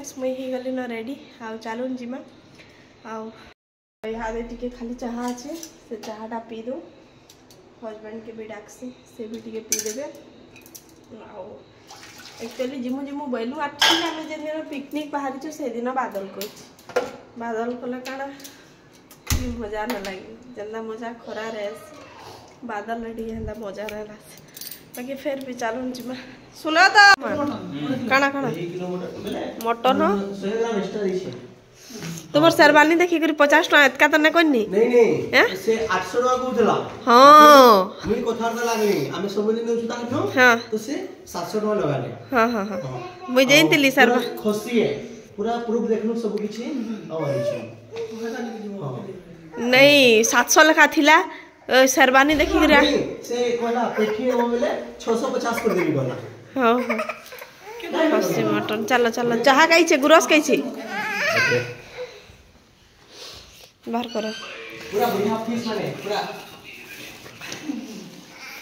Friends मुई ही गली न रेडी आउ चलून जिमा आउ इहादे टिके खाली चाहा अच्छे से चाहाटा पी दो हजबैंड के भी डाकसी से भी टिके पी देबे आउ एक्चुअली जिमु जिमु बैलू आठी आम जिन दिन पिकनिक बाहरी से दिन बादल कले काना मजा न लगे जेंदा मजा खरा रहे बादल टे मजा रहा बाकी फिर भी चलून जिमा सुना तो काना काना मटन तुम शेरवानी देखी कर 50 टका एतका तो नहीं कोनी नहीं से 800 टका कहउतला हां मुई कथार लागली हम सब दिन यूज ताकनो हां तो से 700 टका लगाले हां हां हां मुई जैनतिली सरवा खसी है पूरा प्रूफ देखनु सब किछि और नहीं 700 लिखा थिला शेरवानी देखी कर से कोला पेठी हो गेले 650 कर देबी कोला हां हां खसी मटन चलो चलो चाहा काई छे गुरस काई छे बाहर करो पूरा बढ़िया पीस माने पूरा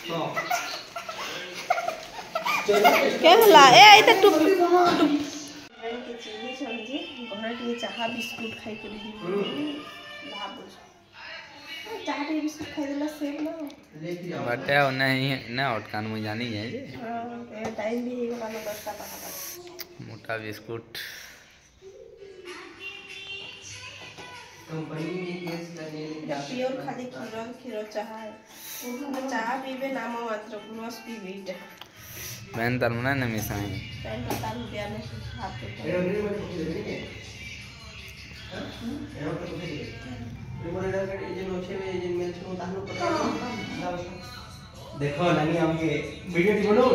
हां क्या हला ए इते टुप के चीनी समझी घर के चाहा बिस्कुट खाई करी भाबो चाहा के बिस्कुट खाई देला सेब ना बटे नहीं ना अटकान में जानी है जे हां टाइम भी हो गला 10 टा पाखा मोटा बिस्कुट कंपनी में केस करने प्योर खाली खीरो चाह है वो चाह पीबे नाम मात्र ग्लोस पीबे इटा मैंने तरमना न मिसाई टाइम बता रुपया ने हाथ पे देखो नानी हमके वीडियो टी बनाओ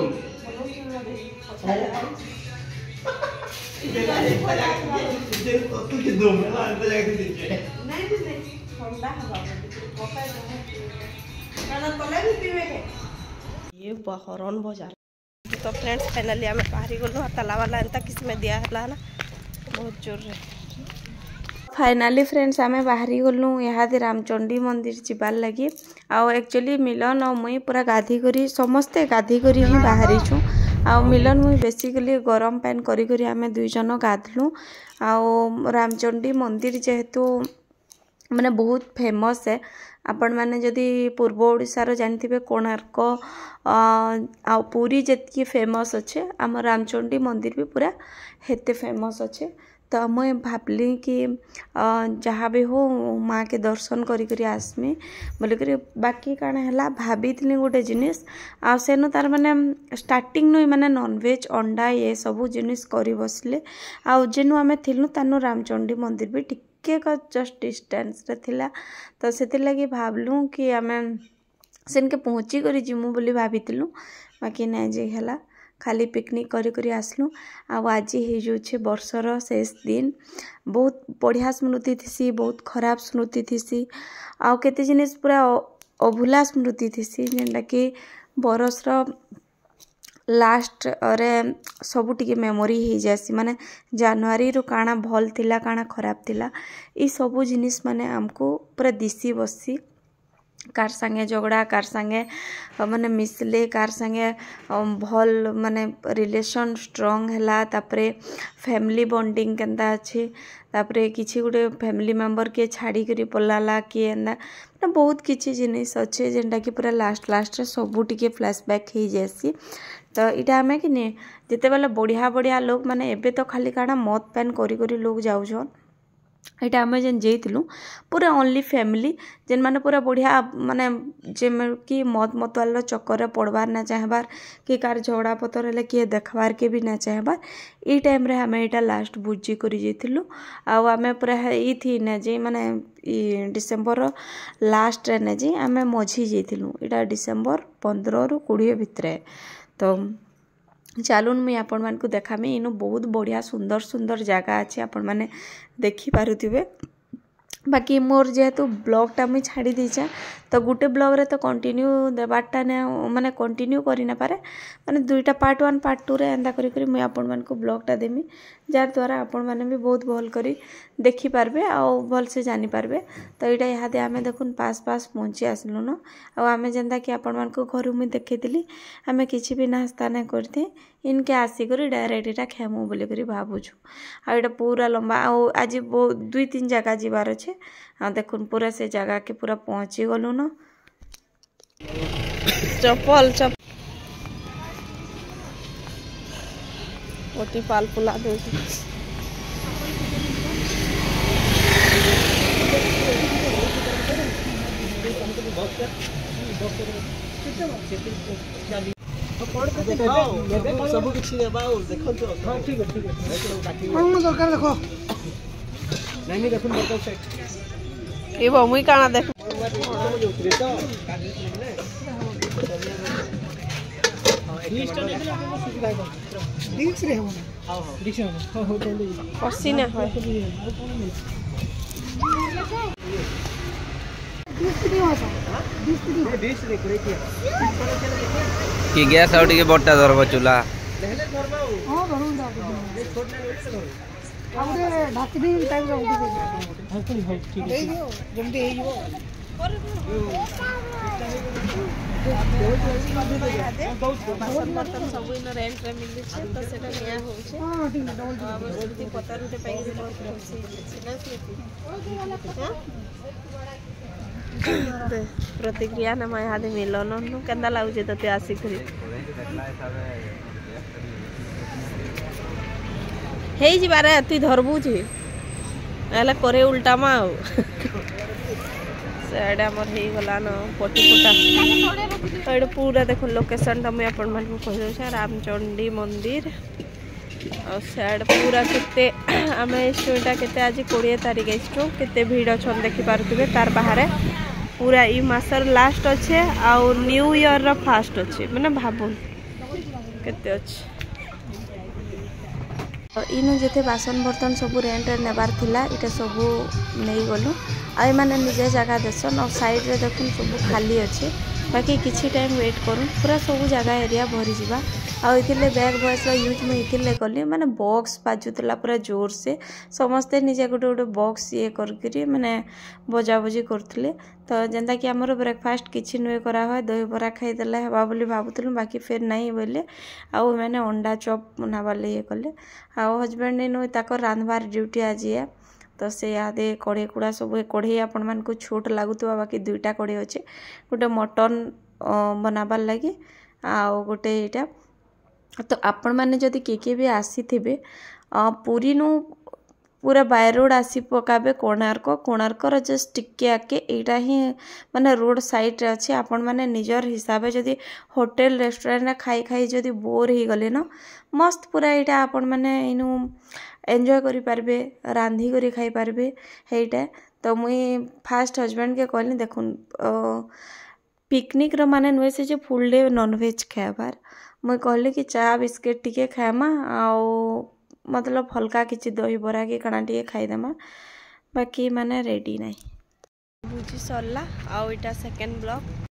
ये बहरन बजार तो फ्रेंड्स फाइनली आम बाहरी गलु ताला वाला एंता किसी में दिया है ना बहुत जोर रे फाइनली फ्रेंड्स आम बाहरी गलु यहाँ रामचंडी मंदिर जीवार लगी आउ एक्चुअली मिलन और मुई पूरा गाधी करी समस्ते गाधी करी ही बाहरी छु आ मिलन मुई बेसिकली गरम पैन करी करी आम दुई जन गाधलु आउ रामचंडी मंदिर जेहेतु माने बहुत फेमस है आपण माने जदि पूर्व ओडिशार जानथिबे कोणार्क आ पुरी जेतकी फेमस अच्छे आम रामचंडी मंदिर भी पूरा हेते फेमस अच्छे तो मुझे भावली कि जहाँ भी हो माँ के दर्शन करी करी आसमी बोलिक बाकी काण है भाभी गोटे जिनिस आसेन तार माने स्टार्टिंग नु माने नॉनवेज अंडा ये सब जिनिस करी बसले आउ जेनु आमे थिलु तानु रामचंडी मंदिर भी टिके का जस्ट डिस्टेंस रे थिला तो सेति लगी भावलु कि आमे सेन के पहुँची करी जिमु बोली भाबितिलु बाकी नै जे हला खाली पिकनिक करी करी आसलु आज हो वर्षर शेष दिन बहुत बढ़िया स्मृति थी बहुत खराब स्मृति थी आउ केते जिनिस पूरा अभुला स्मृति थी जेनटा कि बरसर लास्ट रे सब टिके मेमोरी हो जासी माने जनवरी रु काना भल थिला काना खराब थिला ई सब जिनिस माने हमको पूरा दिसी बसी कार संगे झगड़ा कार संगे माने मिसले कार संगे भल माने रिलेशन स्ट्रांग हैला तापरे फैमिली बॉन्डिंग केंता अच्छे तापरे किछि गुटे फैमिली मेंबर के छाड़ी करी पलाला कि एंदा ना बहुत किछि जिनिस अच्छे जेंटा कि पूरा लास्ट रे सब टिके फ्लैशबैक हो जासी तो इटा हमें कि नहीं जिते बेले बढ़िया बढ़िया लोग माने एबे तो खाली काना मत पैन करी करी लोग जाउछन एटा आम जेन जाइलु पूरा ओनली फैमिली जेन माने पूरा बढ़िया माने जेम कि मत मतवाल चक्कर पड़बार ना चाहबार कि कार झगड़ा पतर हेले किए देखबार के भी ना चाहबार ई टाइम रे आमे एटा लास्ट बुझी करी जाइलु आउ आमे पूरा ई थी ना जे माने ई डिसेंबर लास्ट रे ना जे आमे मझी जाइलु एटा डिसेंबर 15 रु 20 भितरे तो चलून मुझे आपण मान को देखामी इनु बहुत बढ़िया सुंदर सुंदर जगह अच्छे आपण माने देखी पारुथिबे बाकी मोर जेहेतु ब्लॉगटा मुझे छाड़ी दीचा तो गोटे ब्लॉग रे तो कंटिन्यू देवारटा ने माने कंटिन्यू करि ना पारे माने दुईटा पार्ट 1 पार्ट 2 रे एंदा करी मुझे आपण मानक ब्लॉगटा देमी जार द्वारा आपण माने भी बहुत भल करी देखि पारबे आ भल से जानि पारबे। तो यहाँ इहादे आमे देखुन पास पास पहुँची आसलु न आमे जेंदा कि आपण मानक घर मुझे देखी आमे किछि भी नास्ता ना करते इनके आसिक डायरेक्ट यहाँ खेमु बोलिक भावुछु आटा पूरा लंबा आज 2-3 जगह जीवार अच्छे देखुन पूरा से जगह के पूरा पहुँची गलु न चप्पल ओटी पाल पुला दे सब किछि देबा देखो तो हां ठीक है कोन दरकार देखो नहीं देखुन बर्गर सेट ए बमुई काना देख पसीना है कि गैस आउट के बट्टा धरब चूल्हा बर्तन सब इन रेंट रे मिल छे तो सेटा निया हो छे हां ठीक है डबल स्मृति पता रुटे पाई के बहुत खुशी ना स्मृति प्रतिक्रिया ना मैं हादे मिलन नु केंदा लागु तते आसी करी हेई जी बारे तू धरबू छी नाले करे उल्टा मा सेडे हमर हे गला न पटीपुटा एडे पूरा देखो लोकेशन टा मैं अपन मन को कह दो छ रामचंडी मंदिर और सेड पूरा केते आमे स्टोटा केते आज 20 तारिख स्टो केते भीड़ छन देखि पारुतबे तार बाहर पूरा ई मासर लास्ट अच्छे आ न्यू ईयर रा फास्ट अच्छे माने भाबुन केते अच्छे इनु जेते बासन बर्तन सब रेंट नेबार थिला इटा सब नहीं गलु आई माने निजे जगह देसन और साइड रे देखुन सब खाली अच्छे बाकी किछि टाइम वेट करूँ पूरा सब जगह एरिया भरी जिबा आ इथिले बैक वॉइस यूज में इथिले कली माने बॉक्स बाजुतला पूरा जोर से समस्ते निजे गोटे गोटे बॉक्स ये करकरी माने बजा बजी करथिले तो जेंदा कि हमर ब्रेकफास्ट किछि नुए करा होय दही बरा खाई देला हेबा बोली भाबुतलु बाकी फिर नहीं बोले आ मैंने अंडा चॉप बनावाले ये कले आ हस्बैंड ने नु ताको रांधवार ड्यूटी आज है तो से यादे कड़े कुड़ा सब कढ़े आपण मान को छोट लागुतबा बाकी दुईटा कड़े अच्छे गोटे मटन बनाबार लगी आ गोटे एटा तो आपण मैंने जदि किए भी आसी थे पुरी नु पूरा बाय रोड आसी पकाबे कोणार्कर जस्ट टिके आके एटा ही माने रोड साइड रे अच्छे आपण माने निजर हिसाब जदि होटल रेस्टोरेंट खाई खाई जदि बोर ही गले न मस्त पूरा एटा आपण माने इनु एंजॉय करि पारबे रांधी करि खाई पारबे हेटा तो मुई फास्ट हस्बैंड के कहली देखुन पिकनिक रो माने नुए से जे फुल डे नॉन वेज खाबार मुई कहली कि चा बिस्किट टिके खामा आउ मतलब हल्का किछि दही बरा के कणा टिके खाइदेमा बाकी माने रेडी नाही बुझी सरला आउ इटा सेकंड ब्लॉग।